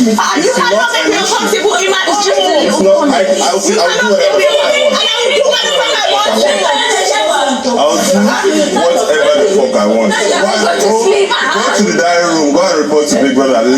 You cannot make me uncomfortable in my own room. It's not, I'll do whatever the fuck I want. Go to the dining room, go and report to Big Brother. I'll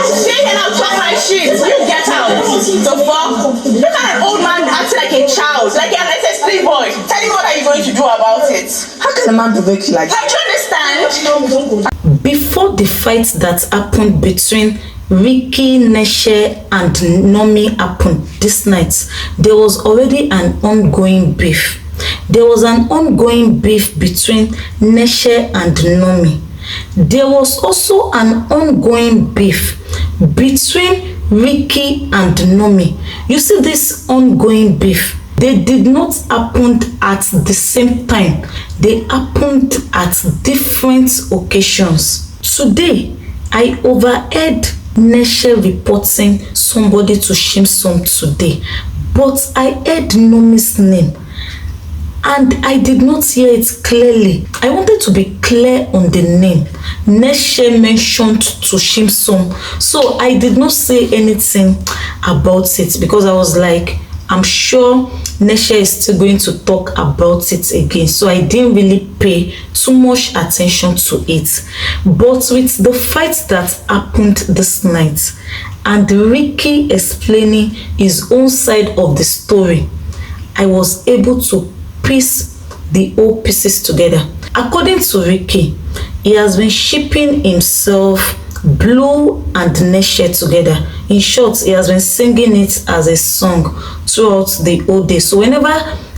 stay and I'll talk my shit. You get out. The fuck? Look at an old man acting like a child, like an SS3 boy. Tell him what are you going to do about it? How can a man provoke you like that? Like, do you understand? Before the fight that happened between Ricky, Neche and Nomy happened this night, there was already an ongoing beef. There was an ongoing beef between Neche and Nomy. There was also an ongoing beef between Ricky and Nomy. You see this ongoing beef? They did not happen at the same time. They happened at different occasions. Today, I overheard Neche reporting somebody to Shimson today, but I heard Nomy's name and I did not hear it clearly. I wanted to be clear on the name. Neche mentioned to Shimson, so I did not say anything about it because I was like, I'm sure Neche is still going to talk about it again, so I didn't really pay too much attention to it. But with the fight that happened this night and Ricky explaining his own side of the story, I was able to piece the whole pieces together. According to Ricky, he has been shipping himself, Blue and Neche together. In short, he has been singing it as a song throughout the whole day. So whenever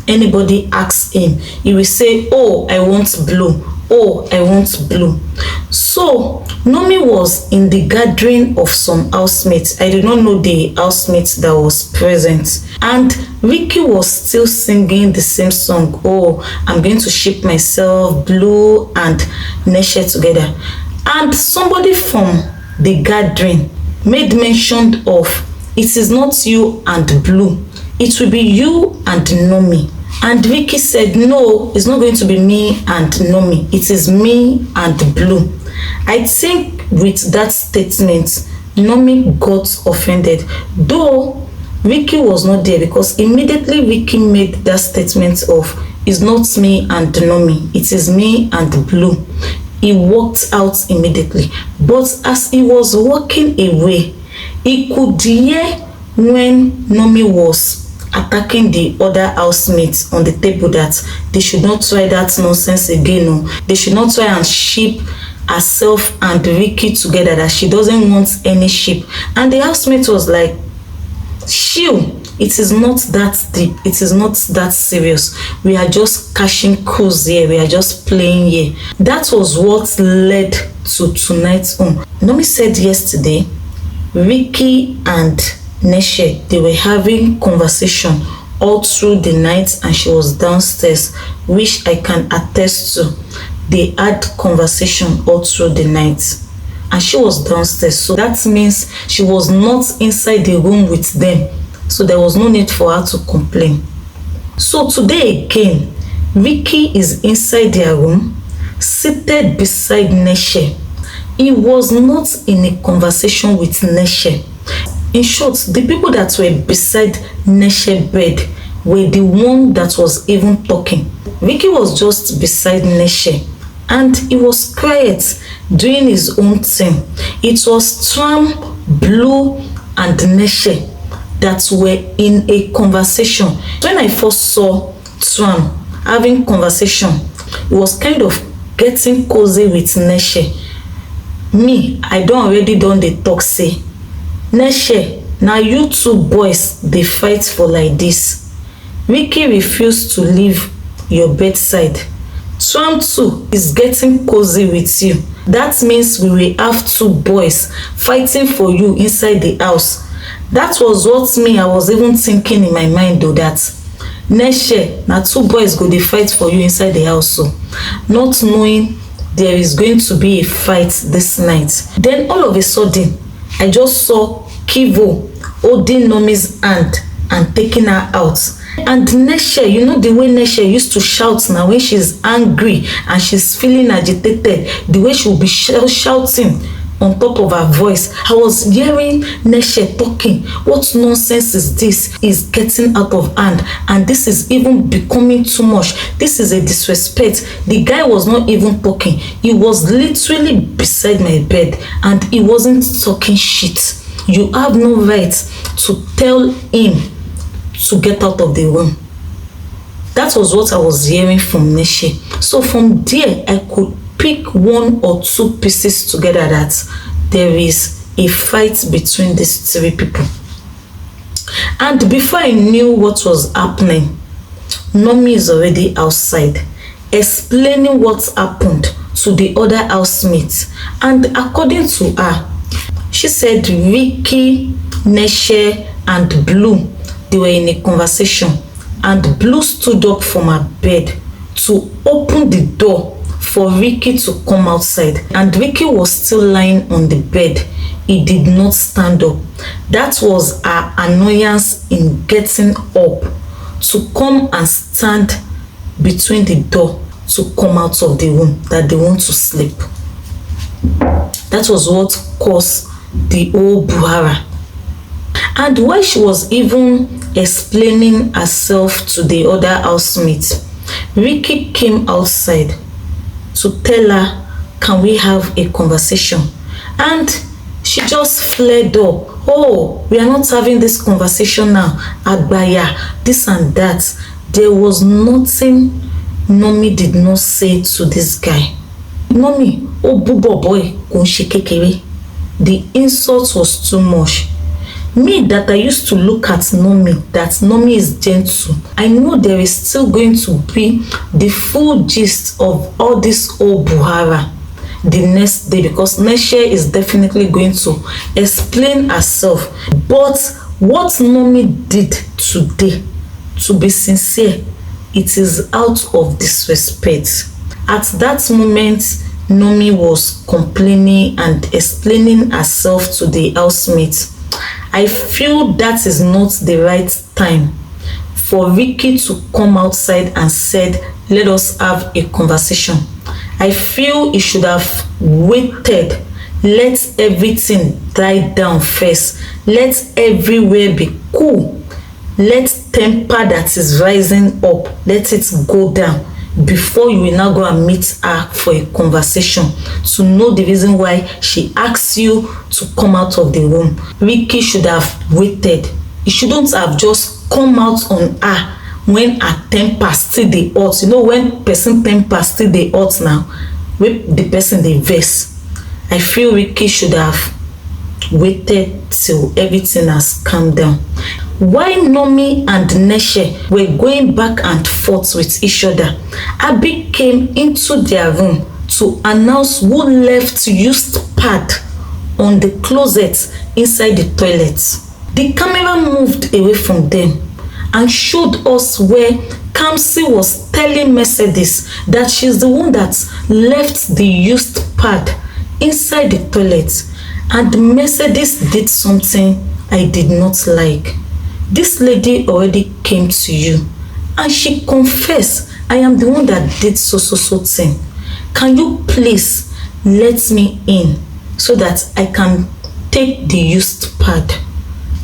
anybody asks him, he will say, oh, I want Blue. Oh, I want Blue. So Nomy was in the gathering of some housemates. I did not know the housemates that was present. And Ricky was still singing the same song. Oh, I'm going to ship myself, Blue and Neche together. And somebody from the gathering made mention of, it is not you and Blue, it will be you and Nomy. And Ricky said, no, it's not going to be me and Nomy, it is me and Blue. I think with that statement, Nomy got offended, though Ricky was not there, because immediately Ricky made that statement of, it's not me and Nomy, it is me and Blue. He walked out immediately. But as he was walking away, he could hear when Nomy was attacking the other housemates on the table that they should not try that nonsense again. No. They should not try and ship herself and Ricky together, that she doesn't want any ship. And the housemate was like, chill. It is not that deep. It is not that serious. We are just cashing cruise here. We are just playing here. That was what led to tonight's own. Nomy said yesterday, Ricky and Neche, they were having conversation all through the night and she was downstairs, which I can attest to. They had conversation all through the night and she was downstairs. So that means she was not inside the room with them. So there was no need for her to complain. So today again, Ricky is inside their room, seated beside Neche. He was not in a conversation with Neche. In short, the people that were beside Neche's bed were the one that was even talking. Ricky was just beside Neche and he was quiet, doing his own thing. It was Tram, Blue and Neche that were in a conversation. When I first saw Tram having conversation, it was kind of getting cozy with Neche. Me, I don't already done the talk say, Neche, now you two boys, they fight for like this. Ricky refused to leave your bedside. Tram too is getting cozy with you. That means we will have two boys fighting for you inside the house. That was what me, I was even thinking in my mind though, that Neche, now two boys go dey fight for you inside the house, so not knowing there is going to be a fight this night. Then all of a sudden, I just saw Keivo holding Nomy's hand and taking her out. And Neche, you know the way Neche used to shout now when she's angry and she's feeling agitated, the way she will be shouting on top of her voice. I was hearing Neche talking. What nonsense is this? Is getting out of hand, and this is even becoming too much. This is a disrespect. The guy was not even talking. He was literally beside my bed and he wasn't talking shit. You have no right to tell him to get out of the room. That was what I was hearing from Neche. So from there, I could pick one or two pieces together that there is a fight between these three people. And before I knew what was happening, Nomi is already outside explaining what happened to the other housemates. And according to her, she said Ricky, Neche, and Blue, they were in a conversation, and Blue stood up from her bed to open the door for Ricky to come outside, and Ricky was still lying on the bed. He did not stand up. That was her annoyance in getting up to come and stand between the door to come out of the room, that they want to sleep. That was what caused the whole buhara. And while she was even explaining herself to the other housemate, Ricky came outside to tell her, can we have a conversation? And she just flared up. Oh, we are not having this conversation now. Agbaya, this and that. There was nothing Nomi did not say to this guy. Nomi, oh bubo boy, kunshi kekere. The insult was too much. Me that I used to look at Nomi, that Nomi is gentle, I know there is still going to be the full gist of all this old buhara the next day, because Neche is definitely going to explain herself. But what Nomi did today, to be sincere, it is out of disrespect. At that moment, Nomi was complaining and explaining herself to the housemates. I feel that is not the right time for Ricky to come outside and said, let us have a conversation. I feel he should have waited. Let everything die down first. Let everywhere be cool. Let temper that is rising up, let it go down before you will now go and meet her for a conversation to know the reason why she asks you to come out of the room. Ricky should have waited. He shouldn't have just come out on her when her temper still dey hot. You know, when person temper still dey hot now, when the person dey vex. I feel Ricky should have waited till everything has calmed down. While Nomi and Neche were going back and forth with each other, Abi came into their room to announce who left used pad on the closet inside the toilet. The camera moved away from them and showed us where Kamsy was telling Mercedes that she's the one that left the used pad inside the toilet, and Mercedes did something I did not like. This lady already came to you and she confessed, I am the one that did so thing. Can you please let me in so that I can take the used pad?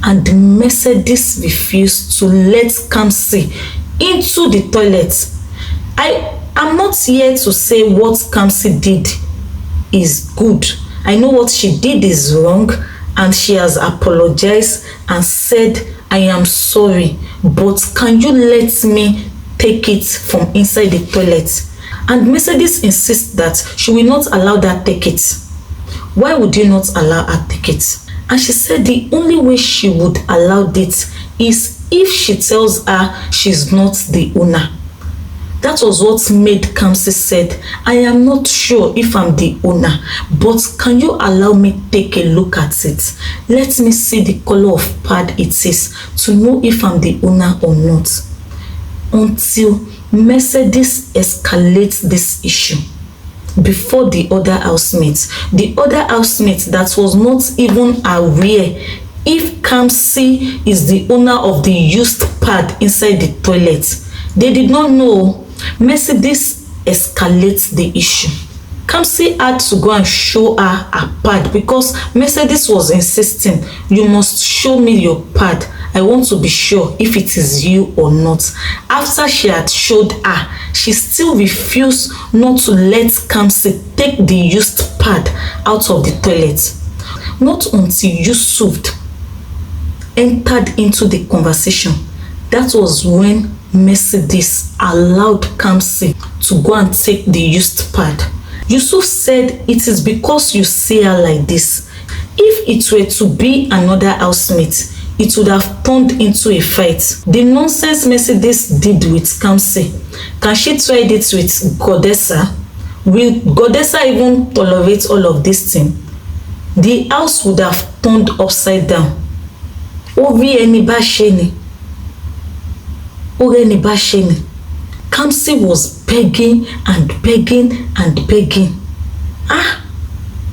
And Mercedes refused to let Kamsy into the toilet. I am not here to say what Kamsy did is good. I know what she did is wrong, and she has apologized and said, I am sorry, but can you let me take it from inside the toilet? And Mercedes insists that she will not allow that take it. Why would you not allow her take it? And she said the only way she would allow it is if she tells her she's not the owner. That was what made Kamsy said, I am not sure if I'm the owner, but can you allow me take a look at it? Let me see the color of pad it is to know if I'm the owner or not. Until Mercedes escalates this issue before the other housemates. The other housemates that was not even aware if Kamsy is the owner of the used pad inside the toilet. They did not know. Mercedes escalates the issue. Kamsy had to go and show her her pad because Mercedes was insisting, you must show me your pad. I want to be sure if it is you or not. After she had showed her, she still refused not to let Kamsy take the used pad out of the toilet. Not until Yusuf entered into the conversation, that was when Mercedes allowed Kamsy to go and take the used pad. Yusuf said it is because you see her like this. If it were to be another housemate, it would have turned into a fight. The nonsense Mercedes did with Kamsy, can she try it with Godessa? Will Godessa even tolerate all of this thing? The house would have turned upside down. Orí ẹni bá ṣe ni. Orí ẹni bá ṣe ni. Kamsy was begging and begging and begging.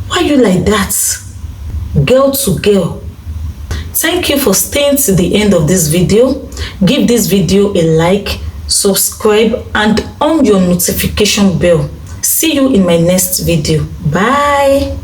Why you like that? Girl to girl. Thank you for staying to the end of this video. Give this video a like, subscribe, and on your notification bell. See you in my next video. Bye.